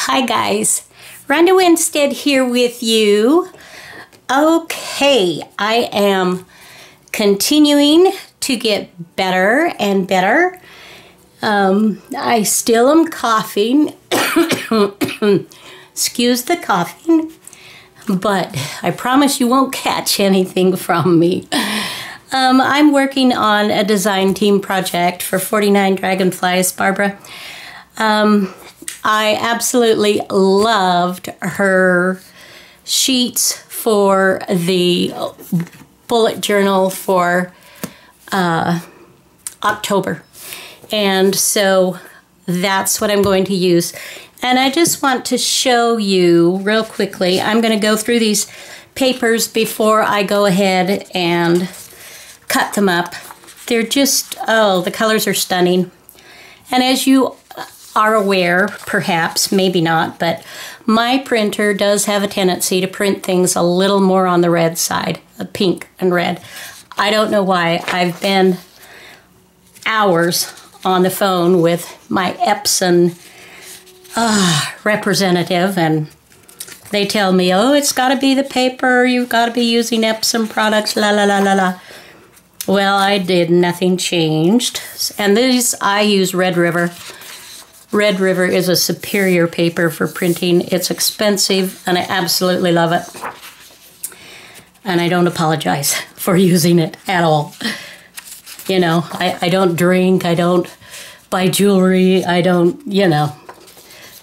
Hi guys, Ronda Winstead here with you. Okay, I am continuing to get better and better. I still am coughing. Excuse the coughing, but I promise you won't catch anything from me. I'm working on a design team project for 49 Dragonflies, Barbara. I absolutely loved her sheets for the bullet journal for October. And so that's what I'm going to use. And I just want to show you real quickly. I'm going to go through these papers before I go ahead and cut them up. They're just, oh, the colors are stunning. And as you are aware, perhaps, maybe not, but my printer does have a tendency to print things a little more on the red side, pink and red. I don't know why. I've been hours on the phone with my Epson representative, and they tell me, oh, it's got to be the paper, you've got to be using Epson products, la la la la la. Well, I did, nothing changed. And these, I use Red River. Red River is a superior paper for printing. It's expensive, and I absolutely love it. And I don't apologize for using it at all. You know, I don't drink, I don't buy jewelry, I don't, you know.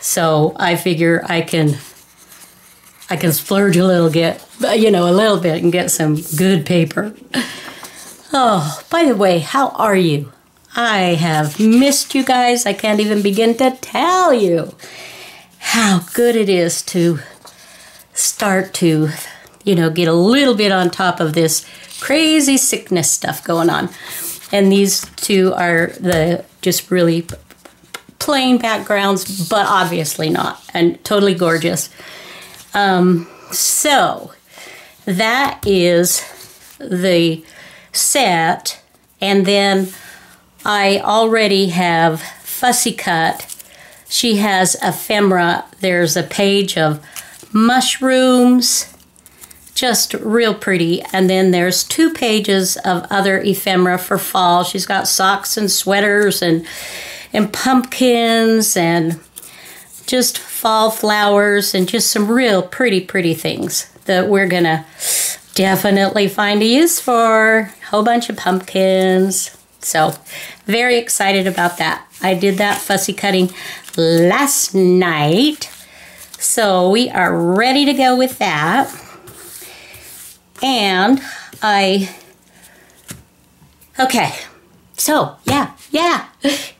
So I figure I can splurge a little bit, and get some good paper. Oh, by the way, how are you? I have missed you guys. I can't even begin to tell you how good it is to start to, get a little bit on top of this crazy sickness stuff going on. And these two are the just really plain backgrounds, but obviously not, and totally gorgeous. So that is the set, and then I already have Fussy Cut. She has ephemera. There's a page of mushrooms, just real pretty. And then there's 2 pages of other ephemera for fall. She's got socks and sweaters and pumpkins and just fall flowers and just some real pretty things that we're gonna definitely find a use for. A whole bunch of pumpkins. So, very excited about that. I did that fussy cutting last night. So, we are ready to go with that. And okay. So, yeah.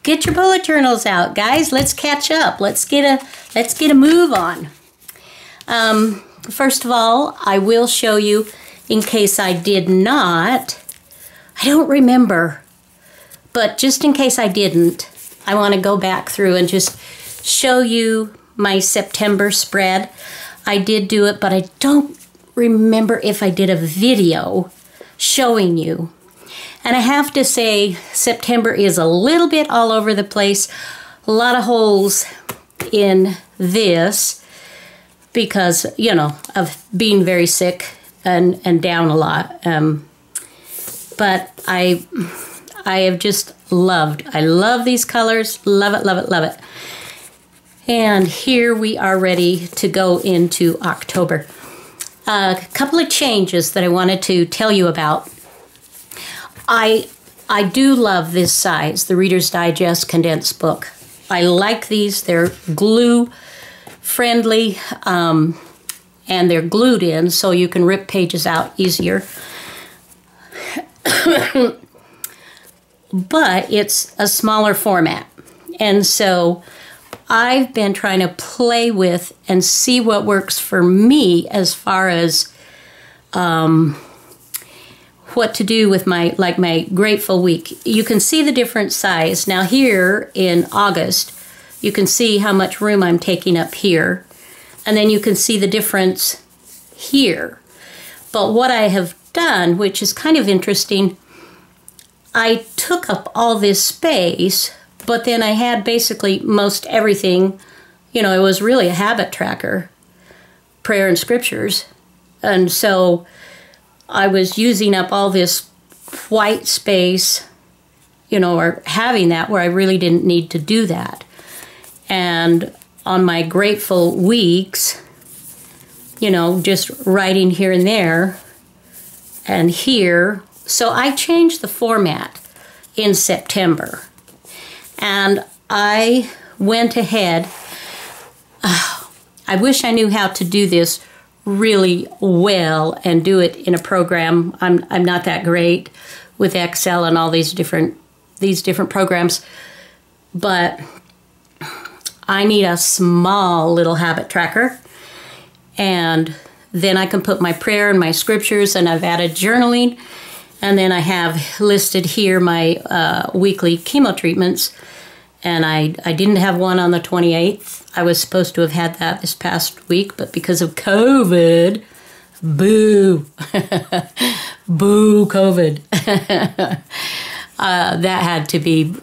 Get your bullet journals out, guys. Let's catch up. Let's get a move on. First of all, I will show you, in case I did not, I don't remember. But just in case I didn't, I want to go back through and just show you my September spread. I did do it, but I don't remember if I did a video showing you. And I have to say, September is a little bit all over the place. A lot of holes in this because, of being very sick and down a lot. But I have just loved. I love these colors. Love it, love it, love it. And here we are ready to go into October. A couple of changes that I wanted to tell you about. I do love this size, the Reader's Digest condensed book. I like these. They're glue friendly, and they're glued in so you can rip pages out easier. But it's a smaller format. And so I've been trying to play with and see what works for me as far as what to do with my Grateful Week. You can see the different size. Now here in August, you can see how much room I'm taking up here. And then you can see the difference here. But what I have done, which is kind of interesting, I took up all this space, but then I had basically most everything you know, it was really a habit tracker, prayer and scriptures. And so I was using up all this white space, you know, or having that where I really didn't need to do that. And on my grateful weeks, you know, just writing here and there and here. So I changed the format in September. And I went ahead. I wish I knew how to do this really well and do it in a program. I'm not that great with Excel and all these different programs, but I need a small little habit tracker, and then I can put my prayer and my scriptures, and I've added journaling, and then I have listed here my weekly chemo treatments, and I didn't have one on the 28th. I was supposed to have had that this past week, but because of COVID, boo, boo COVID, that had to be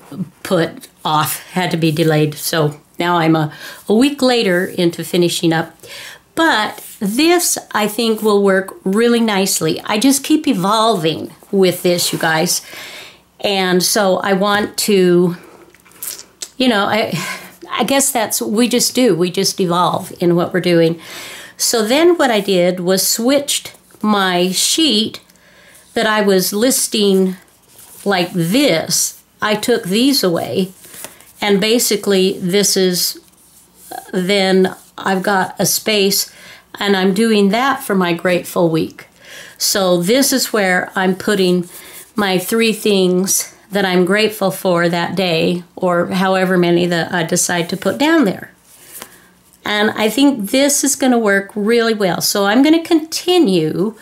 put off, had to be delayed. So now I'm a week later into finishing up. But this, I think, will work really nicely. I just keep evolving with this, you guys. And so I want to, you know, I guess that's what we just do. We just evolve in what we're doing. So then what I did was switched my sheet that I was listing like this. I took these away, and basically this is, then I've got a space, and I'm doing that for my grateful week. So this is where I'm putting my 3 things that I'm grateful for that day, or however many that I decide to put down there. And I think this is going to work really well. So I'm going to continue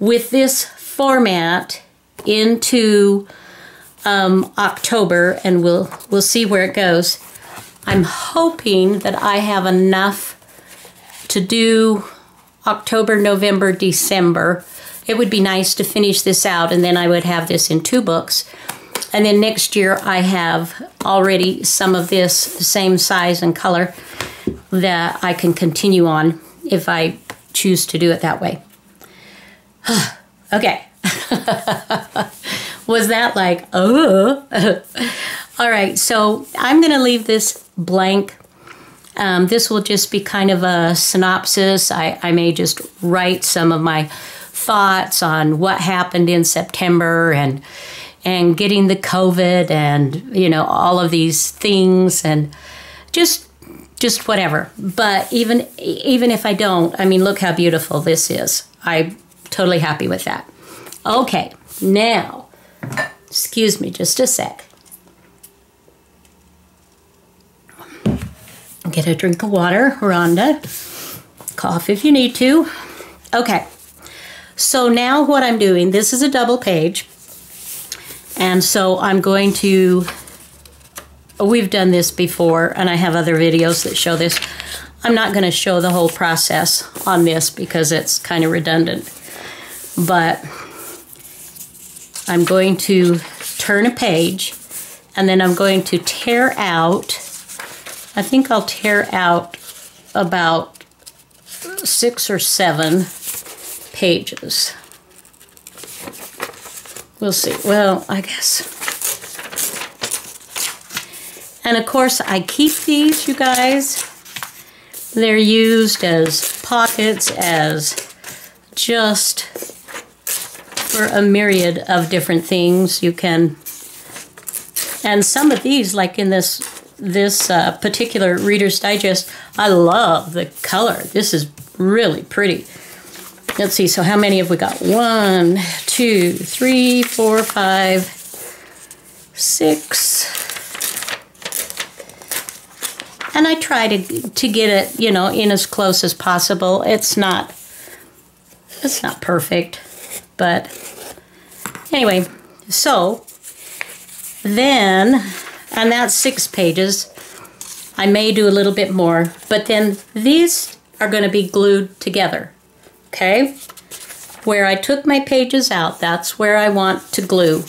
with this format into October, and we'll see where it goes. I'm hoping that I have enough to do October, November, December. It would be nice to finish this out, and then I would have this in 2 books. And then next year I have already some of this the same size and color that I can continue on if I choose to do it that way. Okay. Was that like, oh? All right, so I'm going to leave this blank. This will just be kind of a synopsis. I may just write some of my thoughts on what happened in September and getting the COVID and, you know, all of these things, and just whatever. But even if I don't, I mean, look how beautiful this is. I'm totally happy with that. Okay, now, excuse me just a sec. Get a drink of water, Rhonda. Cough if you need to. Okay, so now what I'm doing, this is a double page. And so I'm going to, we've done this before, and I have other videos that show this. I'm not going to show the whole process on this because it's kind of redundant. But I'm going to turn a page, and then I'm going to tear out, I think I'll tear out about 6 or 7 pages. We'll see. Well, I guess. And of course, I keep these, you guys. They're used as pockets, as just for a myriad of different things. You can, and some of these, like in this particular Reader's Digest, I love the color. This is really pretty. Let's see, so how many have we got? 1, 2, 3, 4, 5, 6. And I try to get it, you know, in as close as possible. It's not perfect, but anyway, so then, and that's 6 pages. I may do a little bit more, but then these are going to be glued together. Okay, where I took my pages out, that's where I want to glue.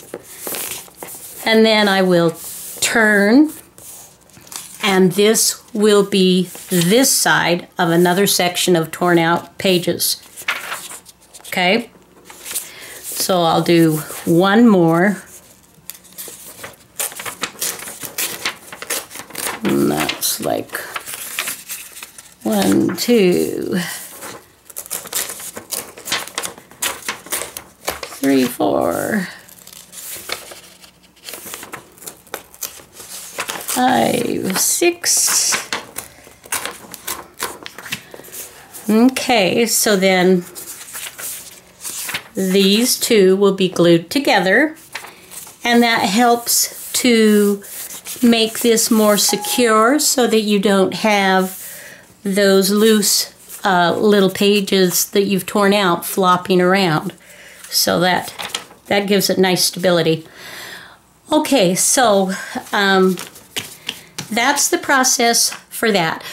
And then I will turn And this will be this side of another section of torn out pages. Okay? So I'll do one more. And that's like 1, 2, 3, 4, 5, 6. Okay, so then these two will be glued together, and that helps to make this more secure so that you don't have those loose little pages that you've torn out flopping around. So that gives it nice stability. Okay, so that's the process for that.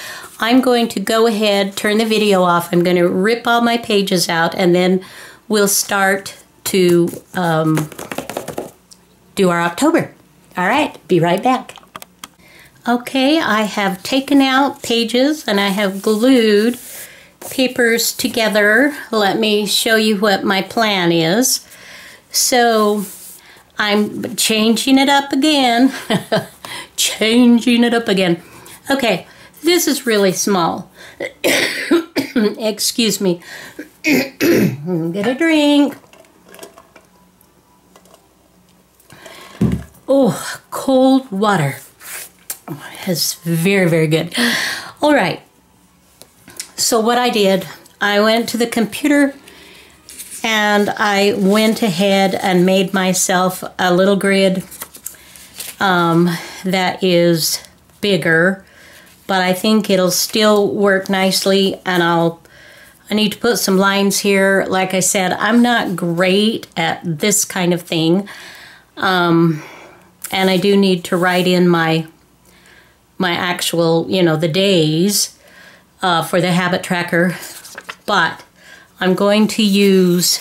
I'm going to go ahead, turn the video off. I'm going to rip all my pages out, and then we'll start to do our October. All right, be right back. Okay, I have taken out pages and I have glued papers together. Let me show you what my plan is. So I'm changing it up again. Changing it up again. Okay, this is really small. Excuse me. Get a drink. Oh, cold water. It's very, very good. All right. So what I did, I went to the computer and I went ahead and made myself a little grid that is bigger, but I think it'll still work nicely, and I need to put some lines here. Like I said, I'm not great at this kind of thing, and I do need to write in my actual, the days for the habit tracker, but I'm going to use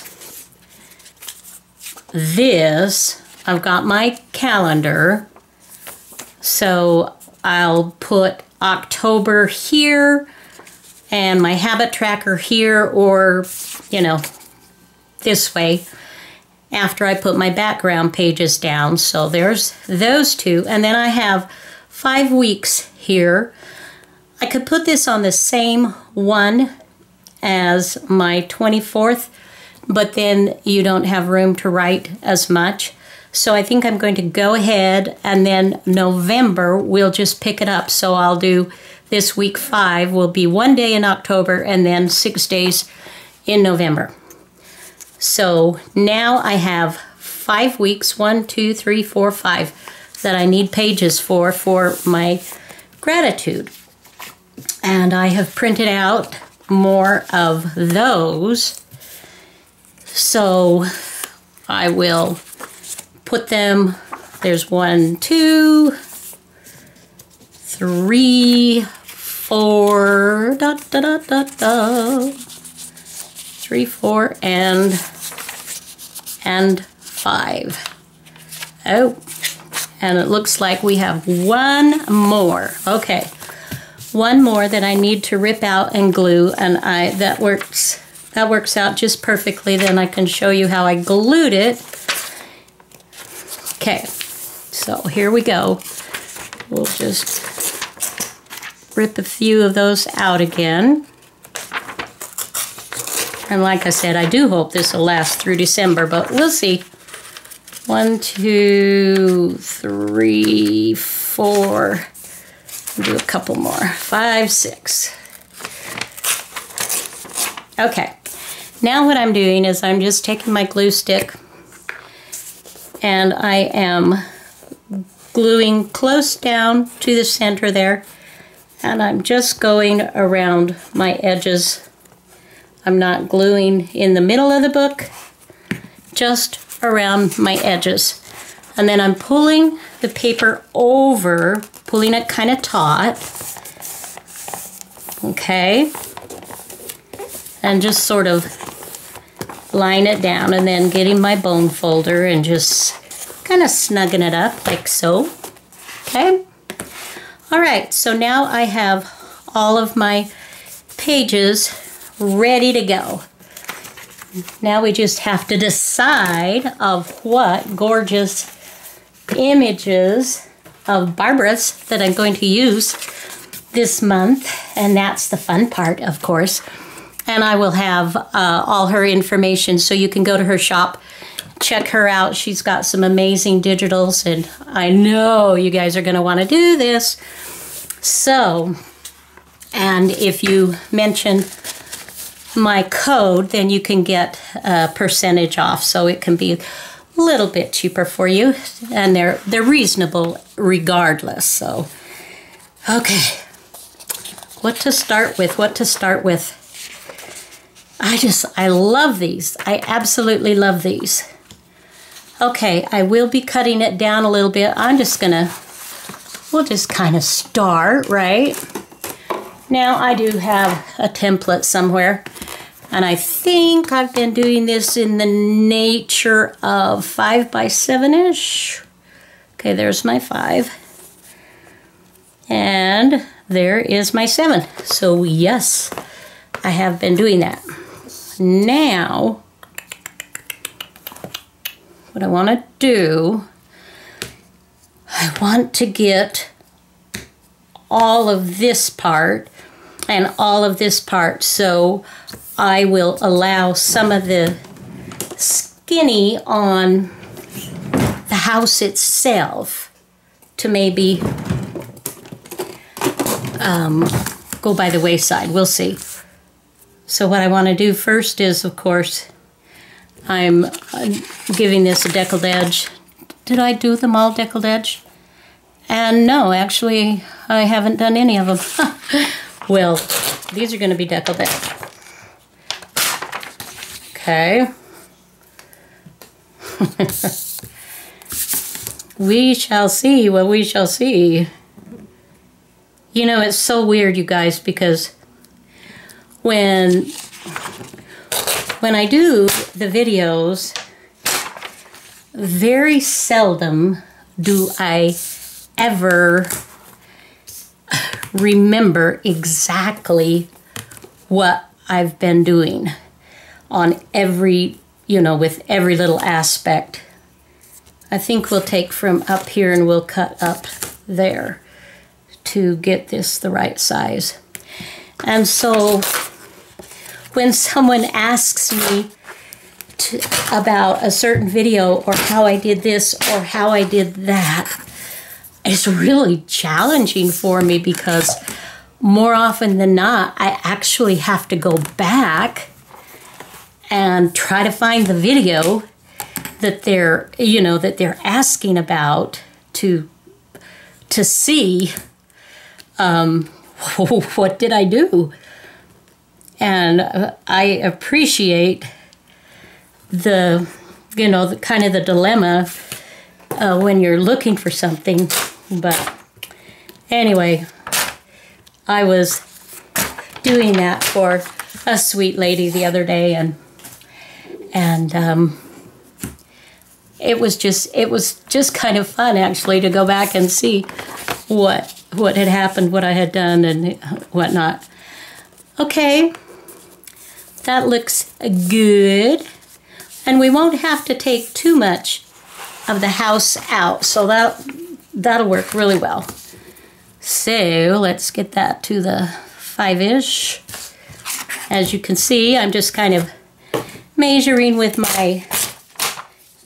this. I've got my calendar, so I'll put October here and my habit tracker here, or, this way after I put my background pages down. So there's those two, and then I have 5 weeks here. I could put this on the same one as my 24th, but then you don't have room to write as much. So I think I'm going to go ahead, and then November we'll just pick it up. So I'll do this week 5 will be 1 day in October and then 6 days in November. So now I have 5 weeks, 1, 2, 3, 4, 5, that I need pages for my gratitude. And I have printed out more of those. So I will put them, there's 1, 2, 3, 4, 3, 4, and 5. Oh, and it looks like we have one more. Okay, one more that I need to rip out and glue, and that works out just perfectly. Then I can show you how I glued it. Okay, so here we go. We'll just rip a few of those out again. And like I said, I do hope this will last through December, but we'll see. 1, 2, 3, 4. Do a couple more. 5, 6. Okay. Now what I'm doing is I'm just taking my glue stick and I am gluing close down to the center there, and I'm just going around my edges. I'm not gluing in the middle of the book, just around my edges. And then I'm pulling the paper over, pulling it kind of taut, okay, and just sort of line it down, and then getting my bone folder and just kind of snugging it up like so. Okay, all All right, so now I have all of my pages ready to go. Now we just have to decide of what gorgeous images of Barbara's that I'm going to use this month, and that's the fun part, of course. And I will have all her information, so you can go to her shop, check her out. She's got some amazing digitals, and I know you guys are going to want to do this. So, and if you mention my code, then you can get a percentage off, so it can be a little bit cheaper for you, and they're reasonable regardless. So, okay, what to start with? I love these. I absolutely love these. Okay, I will be cutting it down a little bit. We'll just kind of start, right? Now I do have a template somewhere, and I think I've been doing this in the nature of 5 by 7-ish. Okay, there's my 5. And there is my 7. So yes, I have been doing that. Now, what I want to do, I want to get all of this part and all of this part, so I will allow some of the skinny on the house itself to maybe go by the wayside. We'll see. So what I want to do first is, of course, I'm giving this a deckled edge. Did I do them all deckled edge? And no, actually, I haven't done any of them. Well, these are going to be deckled edge. Okay. We shall see what we shall see. You know, it's so weird, you guys, because when I do the videos, very seldom do I ever remember exactly what I've been doing on every, with every little aspect. I think we'll take from up here and we'll cut up there to get this the right size. And so when someone asks me about a certain video, or how I did this or how I did that, it's really challenging for me, because more often than not, I actually have to go back and try to find the video that they're, that they're asking about to see what did I do. And I appreciate the kind of the dilemma when you're looking for something. But anyway, I was doing that for a sweet lady the other day, and it was just kind of fun, actually, to go back and see what had happened, what I had done, and whatnot. Okay, that looks good, and we won't have to take too much of the house out, so that'll work really well. So let's get that to the 5-ish. As you can see, I'm just kind of measuring with my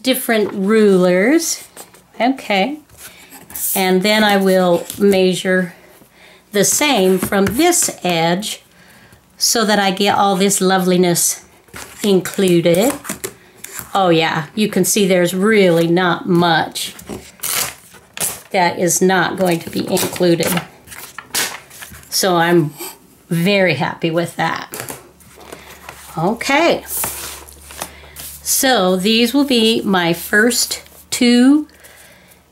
different rulers. Okay, and then I will measure the same from this edge, so that I get all this loveliness included. Oh yeah, you can see there's really not much that is not going to be included. So I'm very happy with that. Okay, so these will be my first 2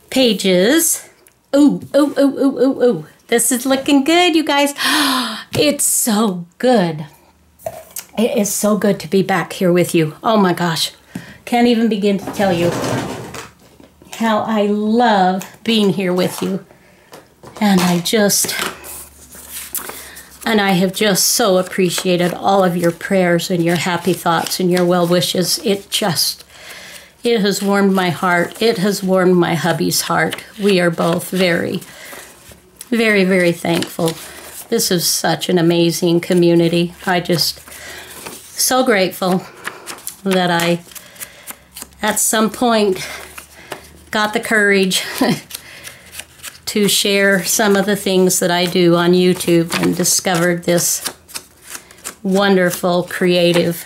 pages. Ooh, ooh, ooh, ooh, ooh, ooh. This is looking good, you guys. It's so good. It is so good to be back here with you. Oh my gosh. Can't even begin to tell you how I love being here with you. And I have just so appreciated all of your prayers and your happy thoughts and your well wishes. It has warmed my heart. It has warmed my hubby's heart. We are both very, very, very thankful. This is such an amazing community. So grateful that I, at some point, got the courage to share some of the things that I do on YouTube and discovered this wonderful, creative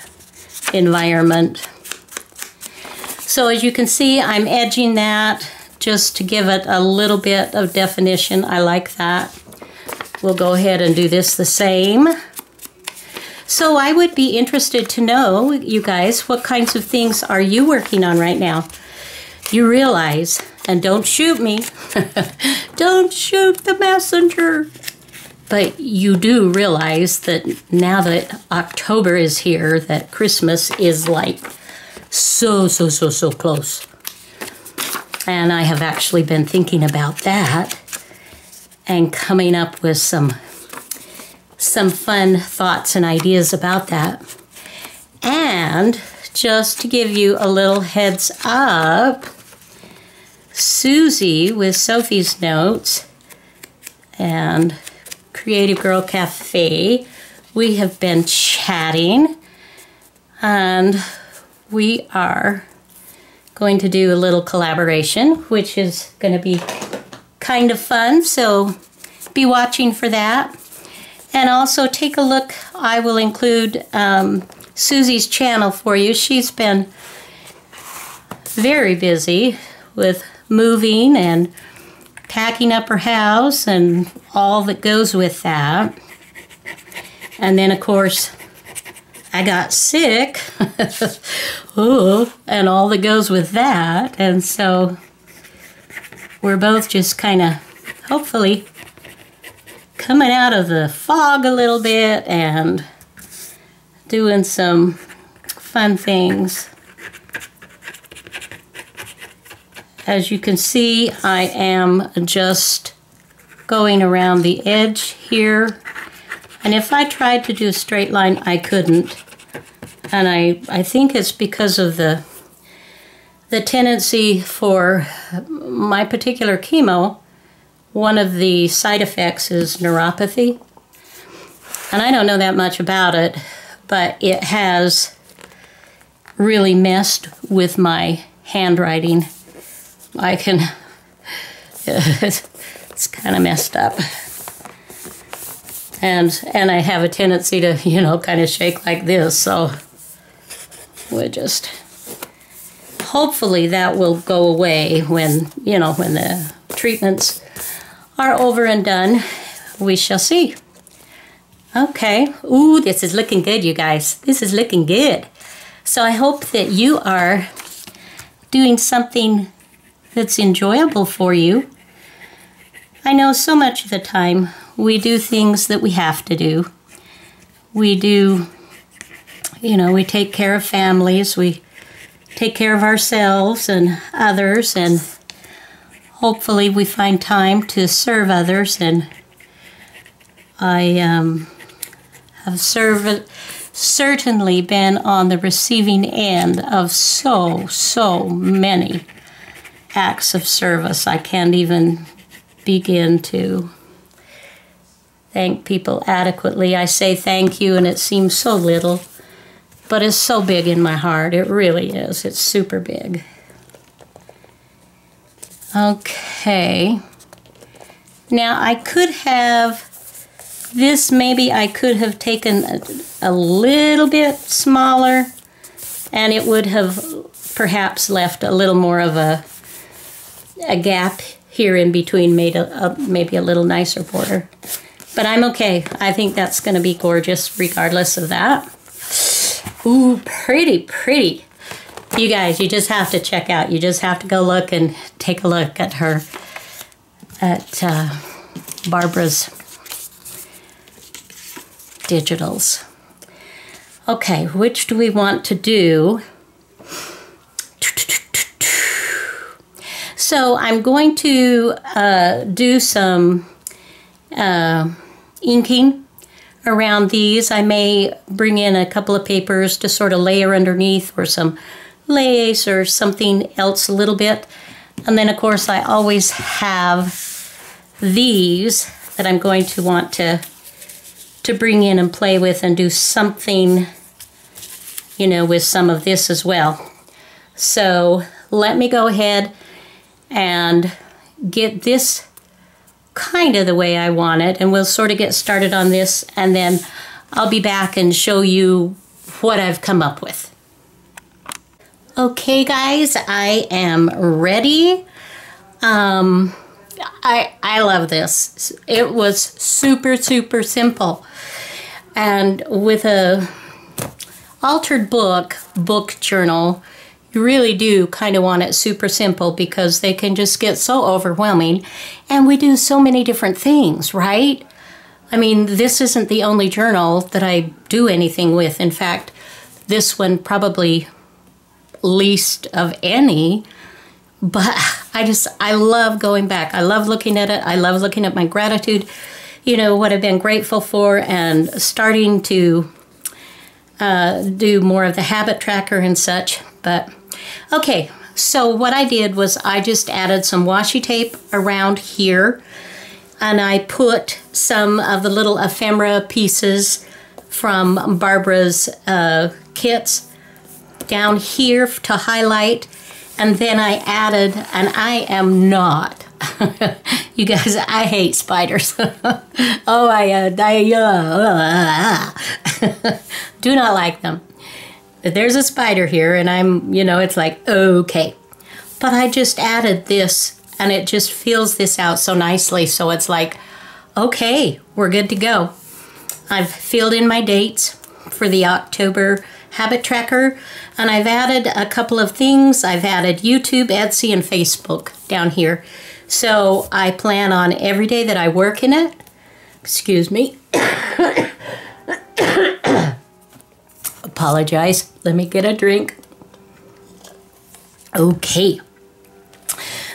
environment. So as you can see, I'm edging that just to give it a little bit of definition. I like that. We'll go ahead and do this the same. So I would be interested to know, you guys, what kinds of things are you working on right now? You realize, and don't shoot me, don't shoot the messenger, but you do realize that now that October is here, that Christmas is like so close. And I have actually been thinking about that and coming up with some fun thoughts and ideas about that. And just to give you a little heads up, Susie with Sophie's Notes and Creative Girl Cafe, we have been chatting, and we are going to do a little collaboration, which is going to be kind of fun, so be watching for that. And also take a look, I will include Susie's channel for you. She's been very busy with moving and packing up her house and all that goes with that. And then, of course, I got sick. Ooh, and all that goes with that. And so we're both just kind of, hopefully, coming out of the fog a little bit and doing some fun things. As you can see, I am just going around the edge here. And if I tried to do a straight line, I couldn't. And I think it's because of the tendency for my particular chemo. One of the side effects is neuropathy. And I don't know that much about it, but it has really messed with my handwriting. It's kind of messed up. And I have a tendency to, you know, kind of shake like this, so we'll just, hopefully that will go away when, you know, when the treatments are over and done. We shall see. Okay. Ooh, this is looking good, you guys. This is looking good. So I hope that you are doing something that's enjoyable for you. I know so much of the time we do things that we have to do. We do, you know, we take care of families, we take care of ourselves and others, and hopefully we find time to serve others. And I have certainly been on the receiving end of so many acts of service. I can't even begin to thank people adequately. I say thank you and it seems so little, but it's so big in my heart. It really is. It's super big. Okay. Now I could have this, maybe I could have taken a little bit smaller, and it would have perhaps left a little more of a gap here in between, made maybe a little nicer border. But I'm okay. I think that's going to be gorgeous regardless of that. Ooh, pretty, pretty. You guys, you just have to check out. You just have to go look and take a look at her, at Barbara's digitals. Okay, which do we want to do? So I'm going to do some inking around these. I may bring in a couple of papers to sort of layer underneath, or some lace or something else a little bit. And then of course I always have these that I'm going to want to bring in and play with and do something, you know, with some of this as well. So let me go ahead and get this kind of the way I want it, and we'll sort of get started on this, and then I'll be back and show you what I've come up with. Okay guys, I am ready. I love this. It was super simple, and with a altered book journal, you really do kind of want it super simple, because they can just get so overwhelming, and we do so many different things, right? I mean, this isn't the only journal that I do anything with. In fact, this one probably least of any, but I love going back. I love looking at it. I love looking at my gratitude, you know, what I've been grateful for, and starting to do more of the habit tracker and such. But okay, so what I did was I just added some washi tape around here, and I put some of the little ephemera pieces from Barbara's kits down here to highlight, and then I added, and I am not, you guys, I hate spiders. Oh, do not like them. There's a spider here, and I'm, you know, it's like, okay. But I just added this, and it just fills this out so nicely, so it's like, okay, we're good to go. I've filled in my dates for the October habit tracker, and I've added a couple of things. I've added YouTube, Etsy, and Facebook down here. So I plan on every day that I work in it, excuse me, apologize, let me get a drink. Okay,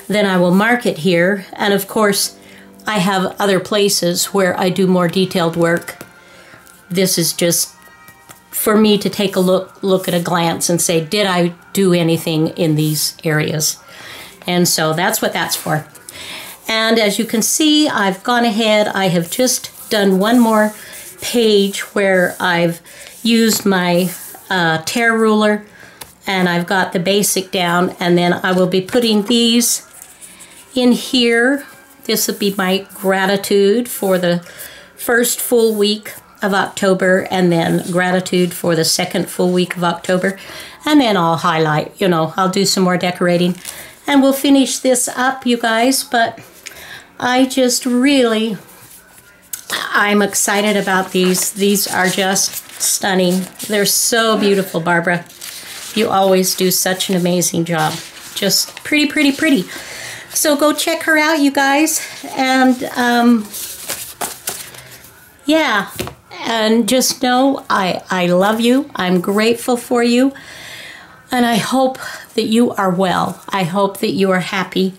then I will mark it here, and of course I have other places where I do more detailed work. This is just for me to take a look at a glance and say, did I do anything in these areas? And so that's what that's for. And as you can see, I've gone ahead, I have just done one more page where I've used my tear ruler, and I've got the basic down, and then I will be putting these in here. This will be my gratitude for the first full week of October, and then gratitude for the second full week of October, and then I'll highlight, you know, I'll do some more decorating, and we'll finish this up, you guys. But I just really, I'm excited about these. These are just stunning. They're so beautiful, Barbara. You always do such an amazing job. Just pretty. So go check her out, you guys, and yeah. And just know I love you. I'm grateful for you. And I hope that you are well. I hope that you are happy.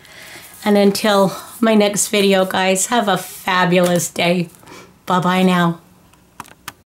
And until my next video, guys, have a fabulous day. Bye-bye now.